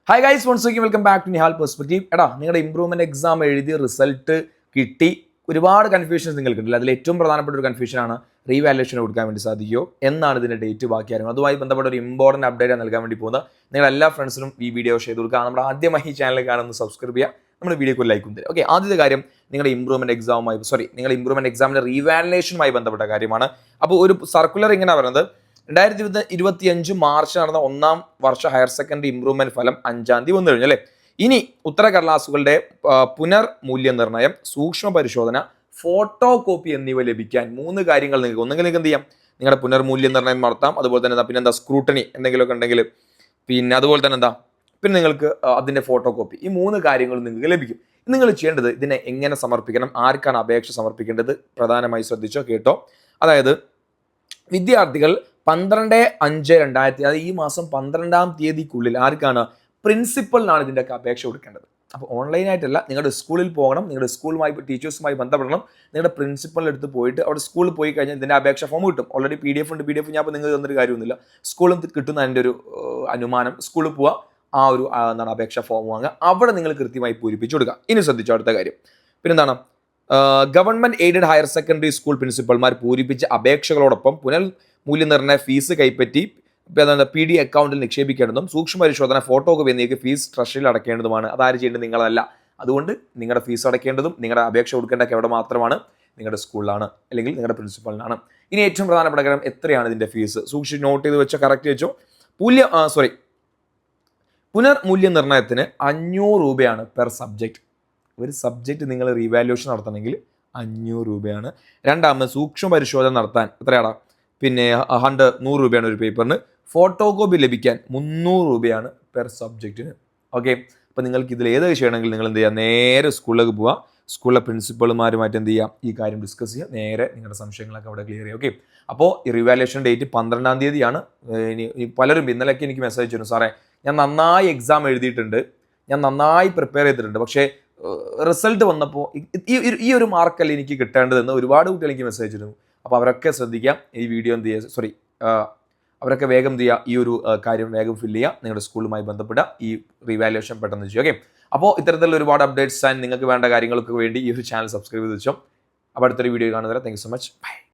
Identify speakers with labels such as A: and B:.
A: Hi guys, once again welcome back to Nihal perspective. എടാ, നിങ്ങളുടെ improvement exam എഴുതി result കിട്ടി ഒരുപാട് കൺഫ്യൂഷൻസ് നിങ്ങൾക്കുണ്ടല്ലോ. അതിൽ ഏറ്റവും പ്രധാനപ്പെട്ട ഒരു കൺഫ്യൂഷനാണ് റീവാലുവേഷൻ കൊടുക്കാൻ വേണ്ടി സാധിക്കുമോ എന്നാണ് ഇതിൻ്റെ ഡേറ്റ് ബാക്കി കാര്യങ്ങൾ. അതുമായി ബന്ധപ്പെട്ട ഒരു ഇമ്പോർട്ടൻറ്റ് അപ്ഡേറ്റ് നൽകാൻ വേണ്ടി പോകുന്നത്. നിങ്ങൾ എല്ലാ ഫ്രണ്ട്സിനും ഈ വീഡിയോ ഷെയർ കൊടുക്കുക. നമ്മുടെ ആദ്യമായി ഈ ചാനൽ കാണുന്ന സബ്സ്ക്രൈബ് ചെയ്യുക, നമ്മുടെ വീഡിയോക്ക് ലൈക്കും തരും. ഓക്കെ, ആദ്യത്തെ കാര്യം നിങ്ങളുടെ നിങ്ങളുടെ ഇംപ്രൂവ്മെന്റ് എക്സാമിൻ്റെ റീവാലുവേഷനുമായി ബന്ധപ്പെട്ട കാര്യമാണ്. അപ്പോൾ ഒരു സർക്കുലർ ഇങ്ങനെ പറയുന്നത് 2025 മാർച്ച് നടന്ന ഒന്നാം വർഷ ഹയർ സെക്കൻഡറി ഇംപ്രൂവ്മെന്റ് ഫലം 5-ാം തീയതി വന്നു കഴിഞ്ഞു അല്ലേ. ഇനി ഉത്തരക്കടലാസുകളുടെ പുനർമൂല്യനിർണ്ണയം, സൂക്ഷ്മ പരിശോധന, ഫോട്ടോ കോപ്പി എന്നിവ ലഭിക്കാൻ 3 കാര്യങ്ങൾ നിങ്ങൾക്ക് ഒന്നെങ്കിൽ നിങ്ങൾക്ക് എന്ത് ചെയ്യാം, നിങ്ങളുടെ പുനർമൂല്യനിർണ്ണയം നടത്താം. അതുപോലെ തന്നെ പിന്നെന്താ സ്ക്രൂട്ടണി എന്തെങ്കിലുമൊക്കെ ഉണ്ടെങ്കിൽ, പിന്നെ അതുപോലെ തന്നെ പിന്നെ നിങ്ങൾക്ക് അതിൻ്റെ ഫോട്ടോ കോപ്പി, ഈ 3 കാര്യങ്ങൾ നിങ്ങൾക്ക് ലഭിക്കും. നിങ്ങൾ ചെയ്യേണ്ടത് ഇതിനെ എങ്ങനെ സമർപ്പിക്കണം, ആർക്കാണ് അപേക്ഷ സമർപ്പിക്കേണ്ടത് പ്രധാനമായി ശ്രദ്ധിച്ചോ കേട്ടോ. അതായത് വിദ്യാർത്ഥികൾ 12/5/2000, അതായത് ഈ മാസം 12-ാം തീയതിക്കുള്ളിൽ ആർക്കാണ്, പ്രിൻസിപ്പലിനാണ് ഇതിൻ്റെയൊക്കെ അപേക്ഷ കൊടുക്കേണ്ടത്. അപ്പോൾ ഓൺലൈനായിട്ടല്ല, നിങ്ങളുടെ സ്കൂളിൽ പോകണം, നിങ്ങളുടെ സ്കൂളുമായി ടീച്ചേഴ്സുമായി ബന്ധപ്പെടണം, നിങ്ങളുടെ പ്രിൻസിപ്പലിൻ്റെ അടുത്ത് പോയിട്ട് അവിടെ സ്കൂളിൽ പോയി കഴിഞ്ഞാൽ ഇതിൻ്റെ അപേക്ഷ ഫോം കിട്ടും. ഓൾറെഡി PDF ഉണ്ട്. PDF ഞാൻ ഇപ്പോൾ നിങ്ങൾ തന്നൊരു കാര്യമൊന്നുമില്ല, സ്കൂളിൽ കിട്ടുന്ന അതിൻ്റെ ഒരു അനുമാനം. സ്കൂളിൽ പോവുക, ആ ഒരു അപേക്ഷ ഫോം വാങ്ങുക, അവിടെ നിങ്ങൾ കൃത്യമായി പൂരിപ്പിച്ചു കൊടുക്കുക. ഇനി ശ്രദ്ധിച്ചു അടുത്ത കാര്യം പിന്നെന്താണ്, government aided higher secondary school പ്രിൻസിപ്പൽമാർ പൂരിപ്പിച്ച അപേക്ഷകളോടൊപ്പം മൂല്യനിർണ്ണയ ഫീസ് കൈപ്പറ്റി PD അക്കൗണ്ടിൽ നിക്ഷേപിക്കേണ്ടതും സൂക്ഷ്മ പരിശോധന, ഫോട്ടോ കോപ്പി എന്നിവയ്ക്ക് ഫീസ് ട്രഷറിയിൽ അടയ്ക്കേണ്ടതുമാണ്. അതാരും ചെയ്യേണ്ടത് നിങ്ങളല്ല. അതുകൊണ്ട് നിങ്ങളുടെ ഫീസ് അടയ്ക്കേണ്ടതും നിങ്ങളുടെ അപേക്ഷ കൊടുക്കേണ്ടതൊക്കെ എവിടെ മാത്രമാണ്, നിങ്ങളുടെ സ്കൂളിലാണ് അല്ലെങ്കിൽ നിങ്ങളുടെ പ്രിൻസിപ്പലിനാണ്. ഇനി ഏറ്റവും പ്രധാനപ്പെട്ട കാര്യം, എത്രയാണ് ഇതിൻ്റെ ഫീസ് സൂക്ഷിച്ച് നോട്ട് ചെയ്ത് വെച്ചോ, കറക്റ്റ് വെച്ചോ. പുനർമൂല്യനിർണ്ണയത്തിന് 500 രൂപയാണ് പെർ സബ്ജക്റ്റ്. ഒരു സബ്ജക്റ്റ് നിങ്ങൾ റീവാലുവേഷൻ നടത്തണമെങ്കിൽ 500 രൂപയാണ്. രണ്ടാമത് സൂക്ഷ്മ പരിശോധന നടത്താൻ എത്രയാണ്, പിന്നെ 100 രൂപയാണ് ഒരു പേപ്പറിന്. ഫോട്ടോ കോപ്പി ലഭിക്കാൻ 300 രൂപയാണ് പെർ സബ്ജക്റ്റിന്. ഓക്കെ, അപ്പോൾ നിങ്ങൾക്ക് ഇതിൽ ഏതൊക്കെ ചെയ്യണമെങ്കിൽ നിങ്ങൾ എന്ത് ചെയ്യുക, നേരെ സ്കൂളിലേക്ക് പോവുക, സ്കൂളിലെ പ്രിൻസിപ്പളുമാരുമായിട്ട് എന്ത് ചെയ്യുക, ഈ കാര്യം ഡിസ്കസ് ചെയ്യുക, നേരെ നിങ്ങളുടെ സംശയങ്ങളൊക്കെ അവിടെ ക്ലിയർ ചെയ്യുക. ഓക്കെ, അപ്പോൾ ഈ റിവാലുവേഷൻ ഡേറ്റ് 12-ാം തീയതിയാണ്. ഇനി പലരും ഇന്നലെയൊക്കെ എനിക്ക് മെസ്സേജ് തരുന്നു, സാറേ ഞാൻ നന്നായി എക്സാം എഴുതിയിട്ടുണ്ട്, ഞാൻ നന്നായി പ്രിപ്പയർ ചെയ്തിട്ടുണ്ട്, പക്ഷേ റിസൾട്ട് വന്നപ്പോൾ ഈ ഒരു മാർക്കല്ല എനിക്ക് കിട്ടേണ്ടതെന്ന് ഒരുപാട് കുട്ടികൾ എനിക്ക് മെസ്സേജ് തരുന്നു. അപ്പോൾ അവരൊക്കെ ശ്രദ്ധിക്കാം, ഈ വീഡിയോ എന്ത് ചെയ്യുക, അവരൊക്കെ വേഗം എന്ത് ചെയ്യുക, ഈ ഒരു കാര്യം വേഗം ഫില്ല് ചെയ്യുക, നിങ്ങളുടെ സ്കൂളുമായി ബന്ധപ്പെടുക, ഈ റിവാലുവേഷൻ പെട്ടെന്ന് ചെയ്യുക. ഓക്കെ, അപ്പോൾ ഇത്തരത്തിലുള്ള ഒരുപാട് അപ്ഡേറ്റ്സ് ആൻഡ് നിങ്ങൾക്ക് വേണ്ട കാര്യങ്ങൾക്ക് വേണ്ടി ഈ ഒരു ചാനൽ സബ്സ്ക്രൈബ് ചെയ്ത് വെച്ചോ. അപ്പോൾ അടുത്തൊരു വീഡിയോ കാണുന്നവരെ thank you so much, by.